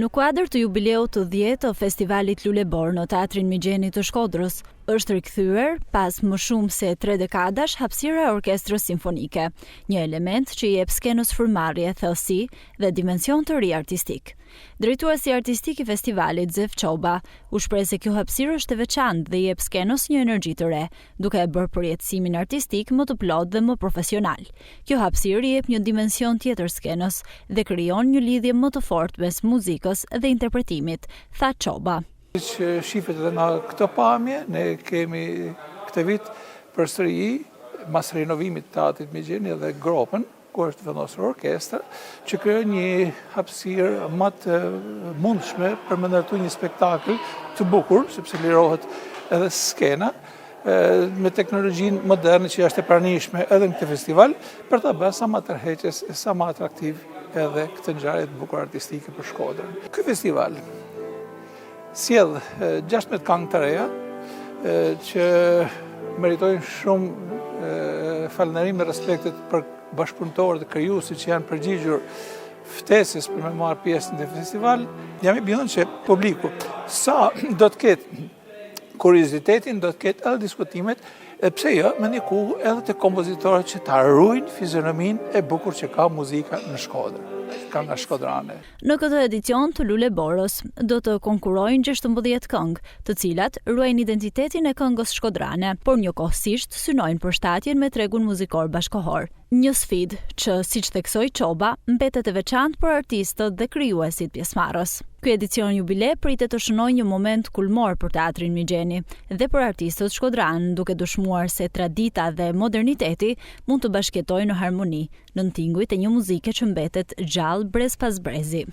Në kuadër të jubileut të 10 të festivalit Lulebor në Teatrin Migjeni të Shkodrës, është rikthyer pas më shumë se 3 dekadash hapësira e orkestrës simfonike, një element që i jep skenës frymëmarrje, thellësi dhe dimension të ri artistik. Drejtuesi artistik i festivalit, Zef Çoba, u shpreh se kjo hapësirë është e veçantë dhe i jep skenës një energji të re, duke e bërë përjetësimin artistik më të plotë dhe më profesional. Kjo hapësirë i jep një dimension tjetër skenës dhe krijon një lidhje më të fortë mes muzikës dhe interpretimit, tha Çoba. Që shifet edhe nga këtë pamje, ne kemi këtë vit përsëri mas renovimit të Teatrit Migjeni dhe Gropën, ku është vendosur orkestër, që krijon një hapësirë më të mundshme për me ndërtu një spektakël të bukur, sepse lirohet edhe skena me teknologjinë moderne që është e pranishme edhe në këtë festival, për ta bërë sa më tërheqës, sa më atraktiv edhe këtë ngjarje të bukur artistike për Shkodrën. Ky festival sjell 16 këngë të reja që meritojnë shumë falënderim dhe respektet për bashkëpunëtorët dhe krijuesit që janë përgjigjur ftesës për me marrë pjesë në festival. Jam i bindur që publiku sa do të ketë kuriozitetin, do të ketë edhe diskutimet, pse jo me ndiku edhe të kompozitorët që ta ruajnë fizionominë e bukur që ka muzika në Shkodër. Kënga shkodrane. Në këtë edicion të Luleborës do të konkurojnë 16 këngë, të cilat ruajnë identitetin e këngës shkodrane, por njëkohësisht synojnë përshtatjen me tregun muzikor bashkohor. Një sfidë që, siç theksoi Çoba, mbetet e veçantë për artistët dhe krijuesit pjesëmarrës. Ky edicion jubile pritet të shënojë një moment kulmor për Teatrin Migjeni dhe për artistët shkodran, duke dëshmuar se tradita dhe moderniteti mund të bashkëjetojnë në harmoni, në tinguj të një muzike që mbetet gjallë brez pas brezi.